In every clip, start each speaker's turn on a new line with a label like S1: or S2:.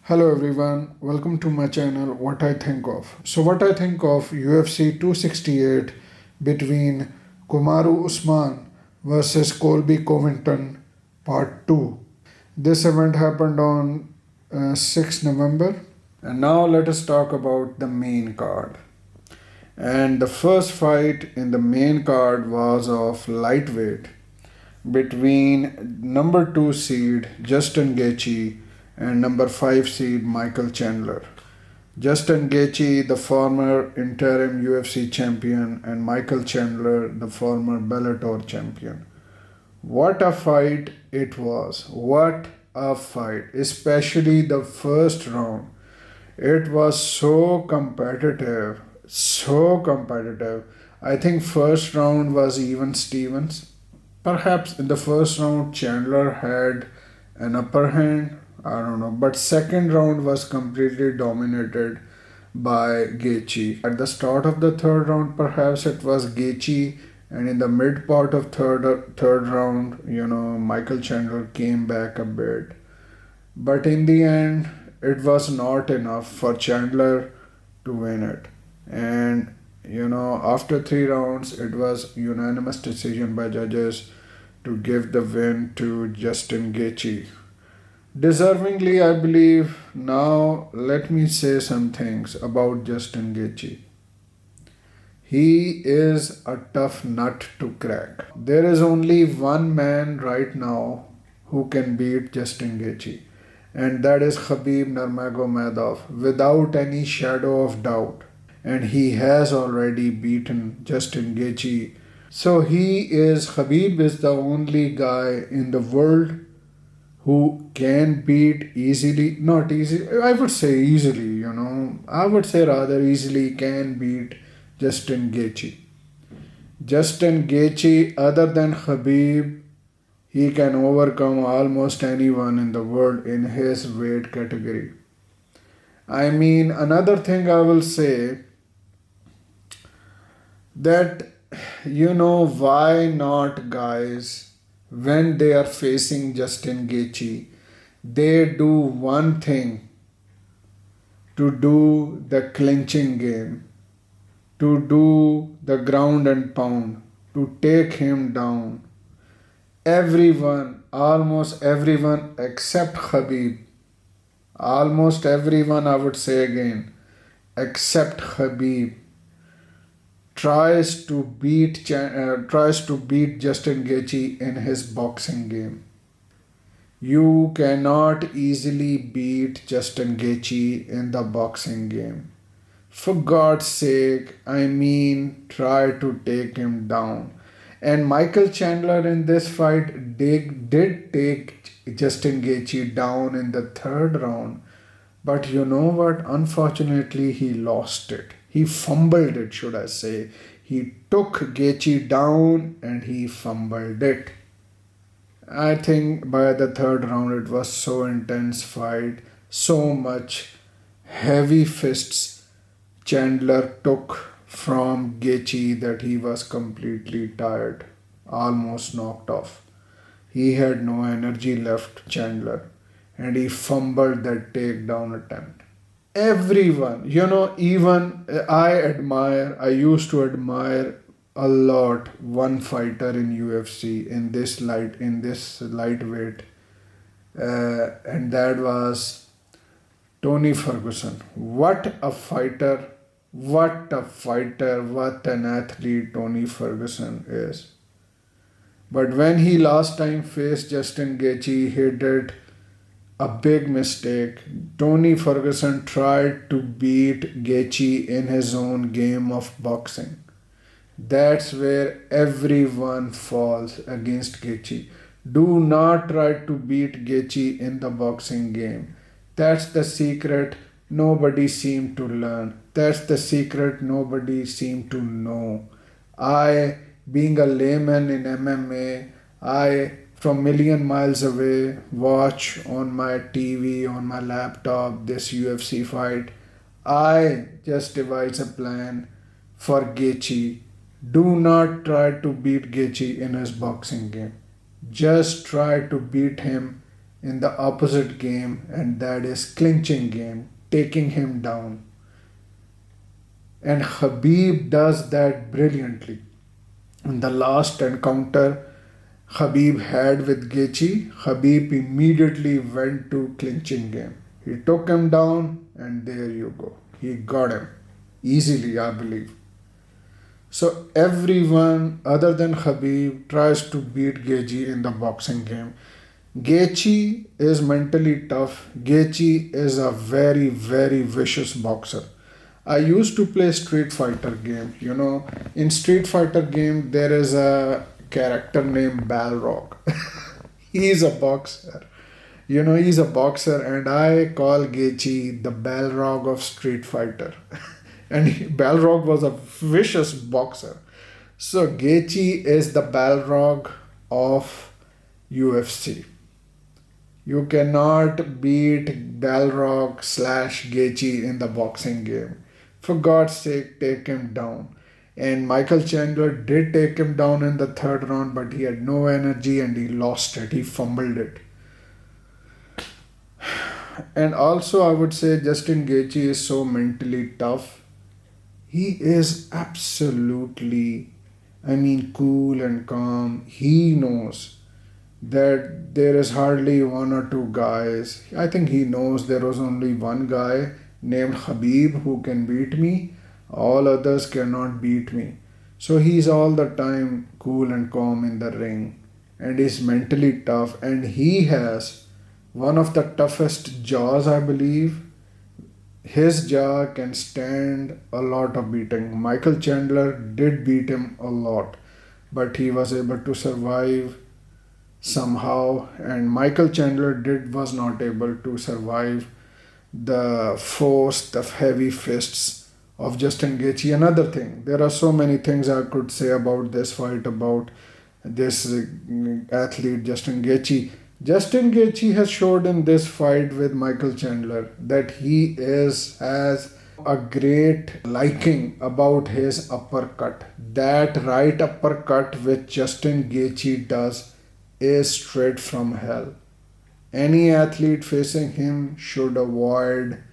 S1: Hello everyone, welcome to my channel What I Think of. So what I think of UFC 268 between Kamaru Usman versus Colby Covington part 2. This event happened on 6 November. And now let us talk about the main card. And the first fight in the main card was of lightweight between number 2 seed Justin Gaethje and number 5 seed Michael Chandler. Justin Gaethje, the former interim UFC champion, and Michael Chandler, the former Bellator champion. What a fight it was! What a fight! Especially the first round. It was so competitive. So competitive. I think first round was even Stevens. Perhaps in the first round Chandler had an upper hand. I don't know. But second round was completely dominated by Gaethje. At the start of the third round, perhaps it was Gaethje, and in the mid part of third round, Michael Chandler came back a bit. But in the end, it was not enough for Chandler to win it. And after 3 rounds, it was unanimous decision by judges to give the win to Justin Gaethje. Deservingly, I believe. Now, let me say some things about Justin Gaethje. He is a tough nut to crack. There is only one man right now who can beat Justin Gaethje, and that is Khabib Nurmagomedov, without any shadow of doubt. And he has already beaten Justin Gaethje. So Khabib is the only guy in the world who can beat easily, not easy, I would say easily, I would say rather easily can beat Justin Gaethje. Justin Gaethje, other than Khabib, he can overcome almost anyone in the world in his weight category. I mean, another thing I will say that, why not guys, when they are facing Justin Gaethje, they do one thing to do the clinching game, to do the ground and pound, to take him down. Everyone, almost everyone except Khabib, almost everyone, I would say again, except Khabib, tries to beat Justin Gaethje in his boxing game. You cannot easily beat Justin Gaethje in the boxing game. For God's sake, try to take him down. And Michael Chandler in this fight did take Justin Gaethje down in the third round. But you know what? Unfortunately, he lost it. He fumbled it, should I say. He took Gaethje down and he fumbled it. I think by the third round it was so intense fight, so much heavy fists Chandler took from Gaethje that he was completely tired, almost knocked off. He had no energy left, Chandler, and he fumbled that takedown attempt. Everyone, even I used to admire a lot one fighter in UFC in this lightweight, and that was Tony Ferguson. What a fighter, what an athlete Tony Ferguson is. But when he last time faced Justin Gaethje, he did a big mistake. Tony Ferguson tried to beat Gaethje in his own game of boxing. That's where everyone falls against Gaethje. Do not try to beat Gaethje in the boxing game. That's the secret nobody seemed to learn. That's the secret nobody seemed to know. I, being a layman in MMA, from million miles away, watch on my TV, on my laptop, this UFC fight. I just devise a plan for Gaethje. Do not try to beat Gaethje in his boxing game. Just try to beat him in the opposite game, and that is clinching game, taking him down. And Khabib does that brilliantly. In the last encounter Khabib had with Gaethje, Khabib immediately went to clinching game. He took him down, and there you go. He got him easily, I believe. So everyone other than Khabib tries to beat Gaethje in the boxing game. Gaethje is mentally tough. Gaethje is a very, very vicious boxer. I used to play Street Fighter game. In Street Fighter game there is a character named Balrog. He's a boxer. He's a boxer, and I call Gaethje the Balrog of Street Fighter. And Balrog was a vicious boxer. So Gaethje is the Balrog of UFC. You cannot beat Balrog / Gaethje in the boxing game. For God's sake, take him down. And Michael Chandler did take him down in the third round, but he had no energy and he lost it. He fumbled it. And also, I would say Justin Gaethje is so mentally tough. He is absolutely, cool and calm. He knows that there is hardly one or two guys. I think he knows there was only one guy named Khabib who can beat me. All others cannot beat me. So he's all the time cool and calm in the ring, and is mentally tough, and he has one of the toughest jaws, I believe. His jaw can stand a lot of beating. Michael Chandler did beat him a lot, but he was able to survive somehow, and Michael Chandler was not able to survive the force, the heavy fists of Justin Gaethje. Another thing, there are so many things I could say about this fight, about this athlete Justin Gaethje. Justin Gaethje has showed in this fight with Michael Chandler that he has a great liking about his uppercut. That right uppercut which Justin Gaethje does is straight from hell. Any athlete facing him should avoid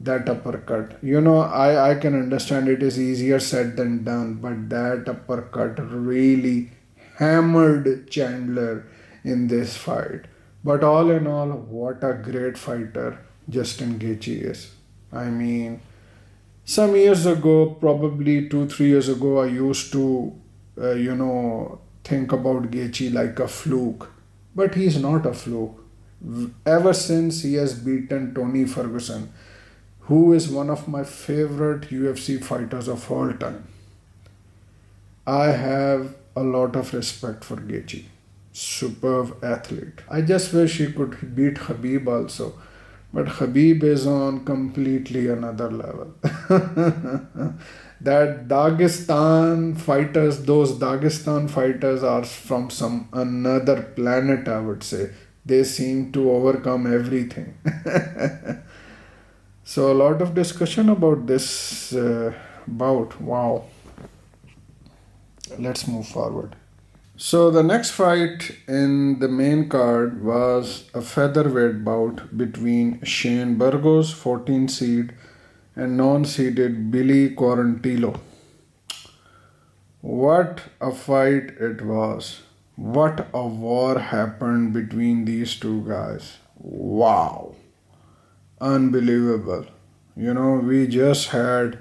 S1: that uppercut. I can understand it is easier said than done, but that uppercut really hammered Chandler in this fight. But all in all, what a great fighter Justin Gaethje is. Some years ago, probably 2-3 years ago, I used to, think about Gaethje like a fluke. But he's not a fluke. Ever since he has beaten Tony Ferguson, who is one of my favorite UFC fighters of all time, I have a lot of respect for Gaethje. Superb athlete. I just wish he could beat Khabib also. But Khabib is on completely another level. That Dagestan fighters, those Dagestan fighters are from some another planet, I would say. They seem to overcome everything. So a lot of discussion about this bout. Wow. Let's move forward. So the next fight in the main card was a featherweight bout between Shane Burgos, 14 seed, and non-seeded Billy Quarantillo. What a fight it was. What a war happened between these two guys. Wow. Unbelievable. We just had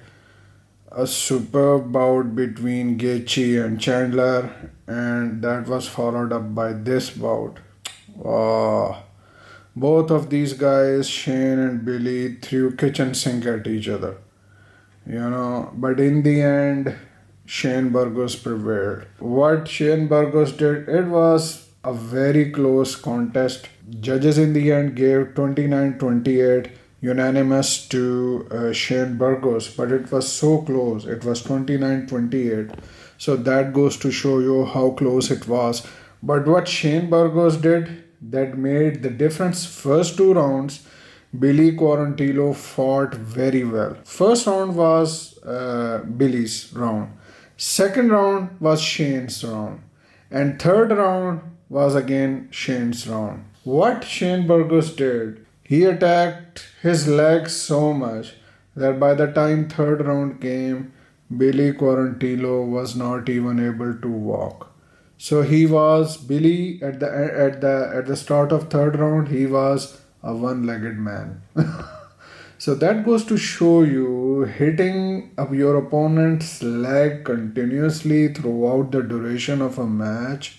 S1: a superb bout between Gaethje and Chandler, and that was followed up by this bout. Both of these guys, Shane and Billy, threw kitchen sink at each other. But in the end, Shane Burgos prevailed. What Shane Burgos did, it was a very close contest. Judges in the end gave 29-28 unanimous to Shane Burgos, but it was so close. It was 29-28. So that goes to show you how close it was. But what Shane Burgos did that made the difference, first two rounds, Billy Quarantillo fought very well. First round was Billy's round. Second round was Shane's round. And third round was again Shane's round. What Shane Burgos did, he attacked his legs so much that by the time third round came, Billy Quarantillo was not even able to walk. So he was Billy at the start of third round. He was a one-legged man. So that goes to show you hitting up your opponent's leg continuously throughout the duration of a match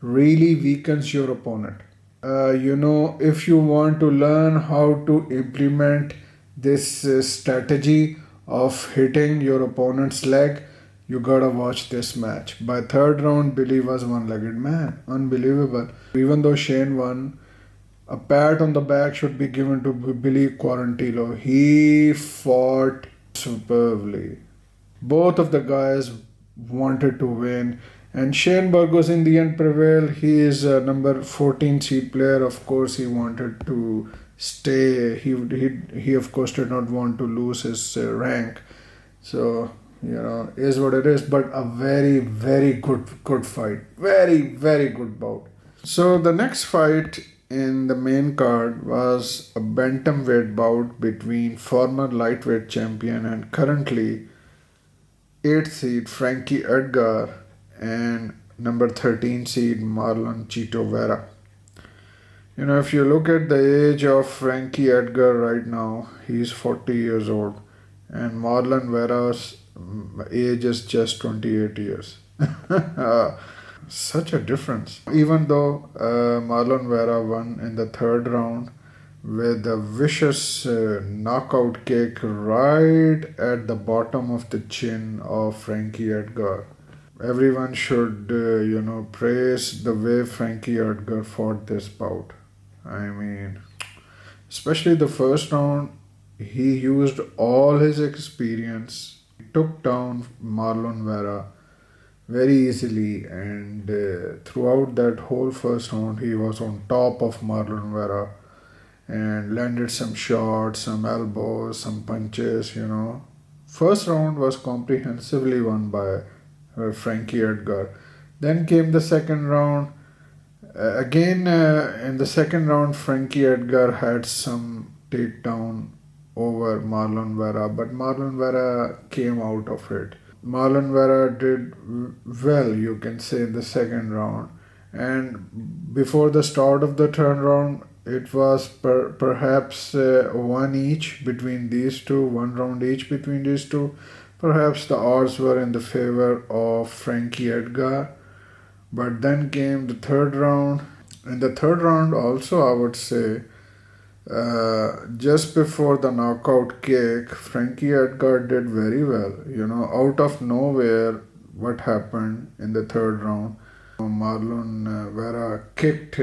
S1: really weakens your opponent. If you want to learn how to implement this strategy of hitting your opponent's leg, you gotta watch this match. By third round, Billy was one-legged man. Unbelievable. Even though Shane won, a pat on the back should be given to Billy Quarantillo. He fought superbly. Both of the guys wanted to win, and Shane Burgos in the end prevailed. He is a number 14 seed player. Of course, he wanted to stay. He of course did not want to lose his rank. So is what it is. But a very very good fight. Very good bout. So the next fight in the main card was a bantamweight bout between former lightweight champion and currently 8th seed Frankie Edgar and number 13 seed Marlon Chito Vera. If you look at the age of Frankie Edgar right now, he's 40 years old, and Marlon Vera's age is just 28 years. Such a difference. Even though Marlon Vera won in the third round with a vicious knockout kick right at the bottom of the chin of Frankie Edgar. Everyone should, praise the way Frankie Edgar fought this bout. I mean, especially the first round, he used all his experience. He took down Marlon Vera very easily, and throughout that whole first round, he was on top of Marlon Vera and landed some shots, some elbows, some punches. First round was comprehensively won by Frankie Edgar. Then came the second round. In the second round, Frankie Edgar had some takedown over Marlon Vera, but Marlon Vera came out of it. Marlon Vera did well, you can say, in the second round. And before the start of the third round, it was perhaps one round each between these two. Perhaps the odds were in the favor of Frankie Edgar. But then came the third round. In the third round also, I would say, just before the knockout kick, Frankie Edgar did very well. Out of nowhere, what happened in the third round? Marlon Vera kicked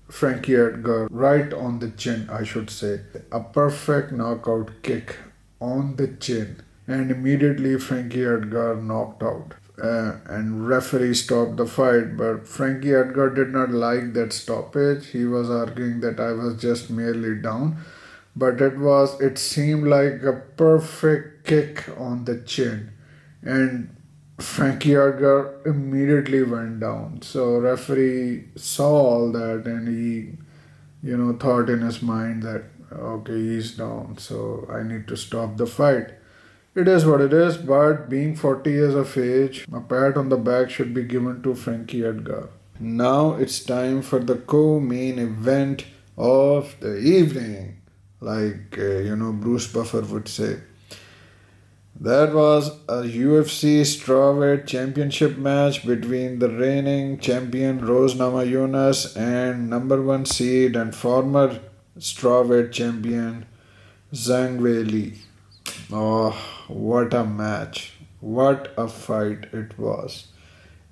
S1: Frankie Edgar right on the chin, I should say. A perfect knockout kick on the chin. And immediately Frankie Edgar knocked out. And referee stopped the fight, but Frankie Edgar did not like that stoppage. He was arguing that I was just merely down, but it seemed like a perfect kick on the chin, and Frankie Edgar immediately went down. So referee saw all that, and he thought in his mind that okay, he's down, so I need to stop the fight. It is what it is, but being 40 years of age, a pat on the back should be given to Frankie Edgar. Now it's time for the co-main event of the evening, like Bruce Buffer would say. That was a UFC strawweight championship match between the reigning champion Rose Namajunas and number 1 seed and former strawweight champion Zhang Weili. Oh, what a match. What a fight it was.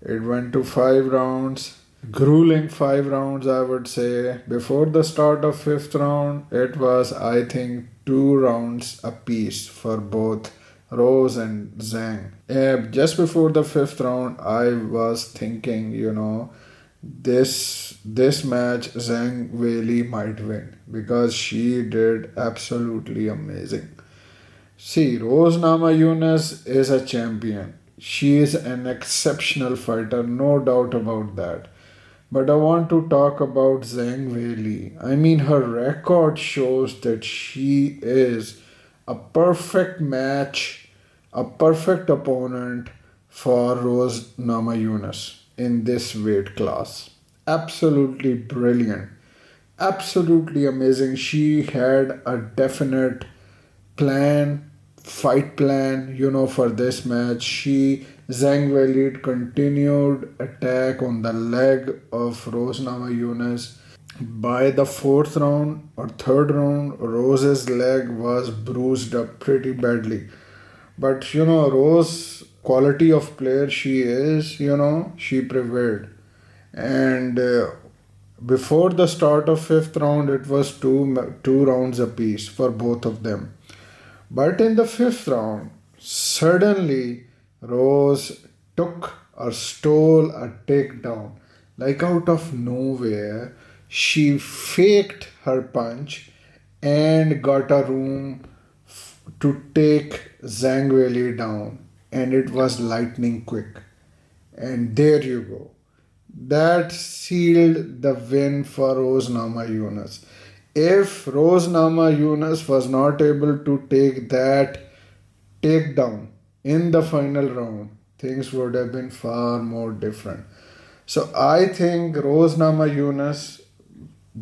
S1: It went to 5 rounds. Grueling 5 rounds, I would say. Before the start of 5th round, it was, I think, 2 rounds apiece for both Rose and Zhang. Just before the 5th round, I was thinking, this match Zhang Weili might win because she did absolutely amazing. See, Rose Namajunas is a champion. She is an exceptional fighter, no doubt about that. But I want to talk about Zhang Weili. I mean, her record shows that she is a perfect match, a perfect opponent for Rose Namajunas in this weight class. Absolutely brilliant. Absolutely amazing. She had a definite plan, fight plan, for this match. Zhang Weili continued attack on the leg of Rose Namajunas. By the fourth round or third round, Rose's leg was bruised up pretty badly. But Rose, quality of player she is, she prevailed. And before the start of fifth round, it was two rounds apiece for both of them. But in the fifth round, suddenly Rose took or stole a takedown. Like out of nowhere, she faked her punch and got a room to take Zhang Weili down. And it was lightning quick. And there you go. That sealed the win for Rose Namajunas. If Rose Namajunas was not able to take that takedown in the final round, things would have been far more different. So I think Rose Namajunas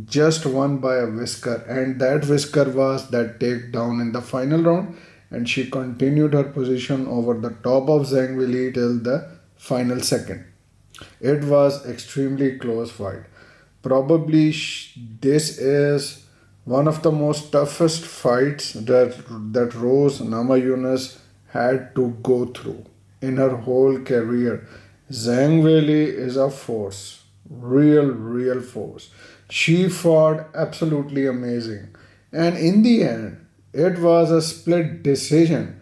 S1: just won by a whisker, and that whisker was that takedown in the final round, and she continued her position over the top of Zhang Weili till the final second. It was extremely close fight. Probably this is one of the most toughest fights that Rose Namajunas had to go through in her whole career. Zhang Weili is a force, real force. She fought absolutely amazing, and in the end, it was a split decision.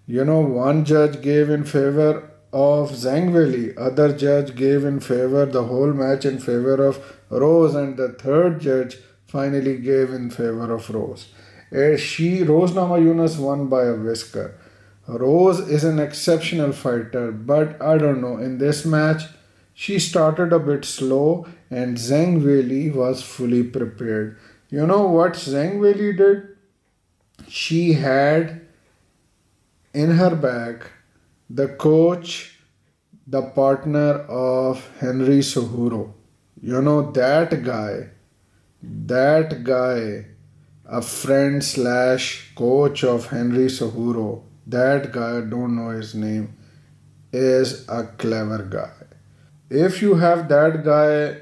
S1: One judge gave in favor of Zhang Weili, other judge gave in favor the whole match in favor of Rose, and the third judge finally gave in favor of Rose. Rose Namajunas won by a whisker. Rose is an exceptional fighter, but I don't know, in this match she started a bit slow and Zhang Weili was fully prepared. You know what Zhang Weili did? She had in her bag the coach, the partner of Henry Cejudo. That guy, a friend slash coach of Henry Cejudo, that guy, I don't know his name, is a clever guy. If you have that guy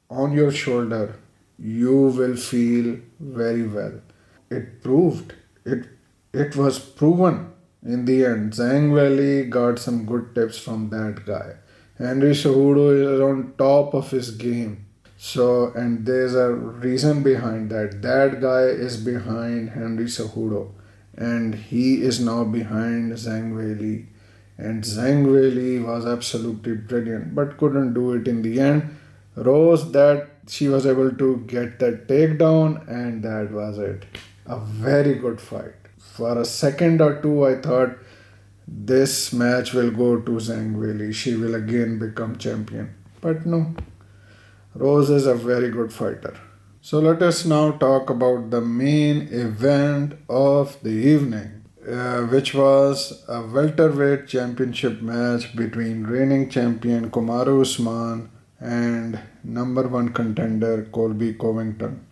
S1: on your shoulder, you will feel very well. It proved. It was proven in the end. Zhang Weili got some good tips from that guy. Henry Cejudo is on top of his game. So, and there's a reason behind that. That guy is behind Henry Cejudo, and he is now behind Zhang Weili. And Zhang Weili was absolutely brilliant, but couldn't do it in the end. Rose, that she was able to get that takedown, and that was it. A very good fight. For a second or two, I thought this match will go to Zhang Weili. She will again become champion. But no, Rose is a very good fighter. So let us now talk about the main event of the evening, which was a welterweight championship match between reigning champion Kamaru Usman and number one contender Colby Covington.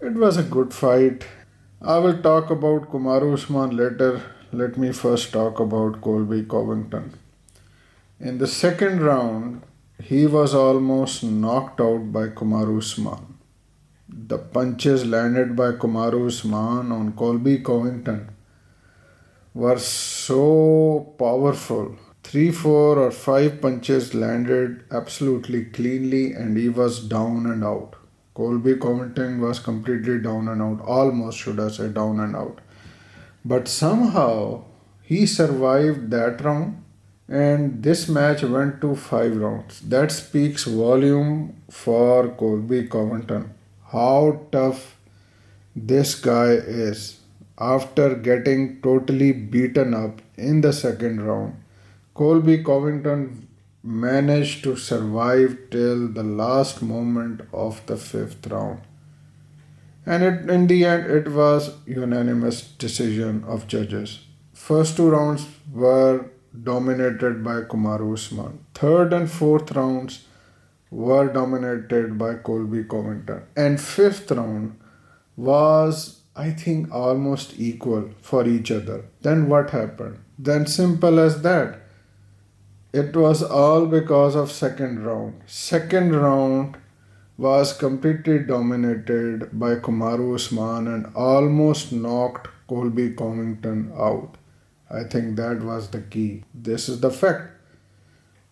S1: It was a good fight. I will talk about Kamaru Usman later. Let me first talk about Colby Covington. In the second round, he was almost knocked out by Kamaru Usman. The punches landed by Kamaru Usman on Colby Covington were so powerful. 3, 4, or 5 punches landed absolutely cleanly, and he was down and out. Colby Covington was completely down and out, almost should I say down and out. But somehow he survived that round, and this match went to 5 rounds. That speaks volume for Colby Covington. How tough this guy is. After getting totally beaten up in the second round, Colby Covington managed to survive till the last moment of the fifth round. And in the end, it was unanimous decision of judges. First two rounds were dominated by Kamaru Usman. Third and fourth rounds were dominated by Colby Covington. And fifth round was, I think, almost equal for each other. Then what happened? Then simple as that. It was all because of second round. Second round was completely dominated by Kamaru Usman and almost knocked Colby Covington out. I think that was the key. This is the fact.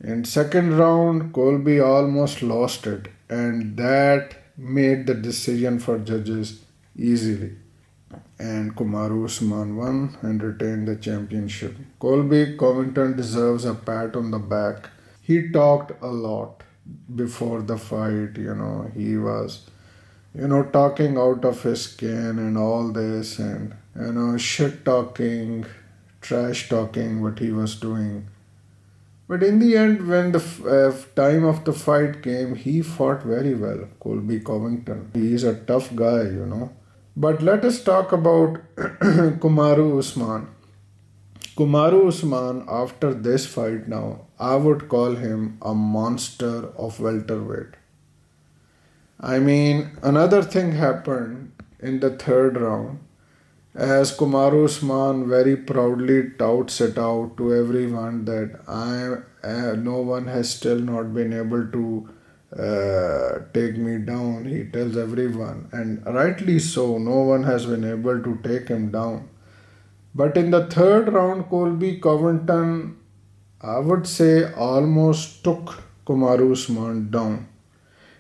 S1: In second round, Colby almost lost it, and that made the decision for judges easily. And Kamaru Usman won and retained the championship. Colby Covington deserves a pat on the back. He talked a lot before the fight, he was, talking out of his skin and all this and, shit talking, trash talking, what he was doing. But in the end, when the time of the fight came, he fought very well, Colby Covington. He is a tough guy, But let us talk about Kamaru Usman. Kamaru Usman, after this fight now, I would call him a monster of welterweight. I mean, another thing happened in the third round as Kamaru Usman very proudly touts it out to everyone that no one has still not been able to take me down. He tells everyone, and rightly so, no one has been able to take him down. But in the third round, Colby Covington, I would say, almost took Kamaru Usman down.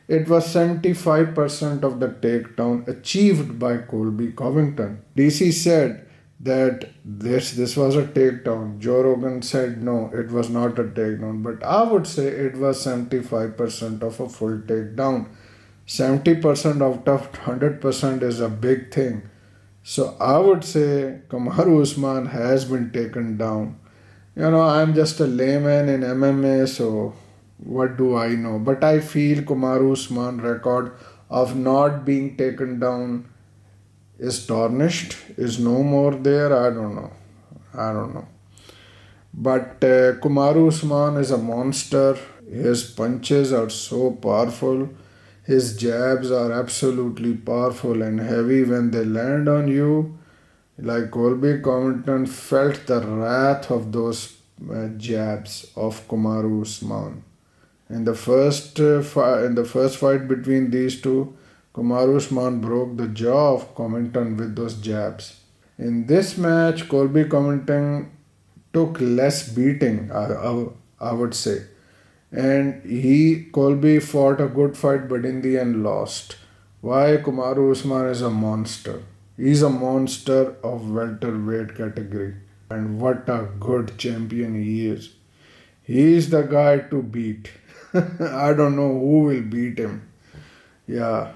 S1: It was 75% of the takedown achieved by Colby Covington. DC said that this was a takedown. Joe Rogan said no, it was not a takedown. But I would say it was 75% of a full takedown. 70% out of 100% is a big thing. So I would say Kamaru Usman has been taken down. I'm just a layman in MMA, so what do I know? But I feel Kamaru Usman record of not being taken down is tarnished, is no more there. I don't know. But Kamaru Usman is a monster. His punches are so powerful. His jabs are absolutely powerful and heavy when they land on you. Like Colby Covington felt the wrath of those jabs of Kamaru Usman. In the first fight between these two, Kamaru Usman broke the jaw of Covington with those jabs. In this match, Colby Covington took less beating, I would say. And Colby fought a good fight, but in the end lost. Why? Kamaru Usman is a monster. He's a monster of welterweight category. And what a good champion he is. He is the guy to beat. I don't know who will beat him. Yeah.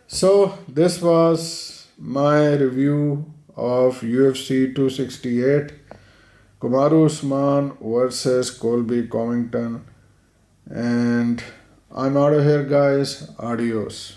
S1: So this was my review of UFC 268. Kamaru Usman versus Colby Covington. And I'm out of here, guys. Adios.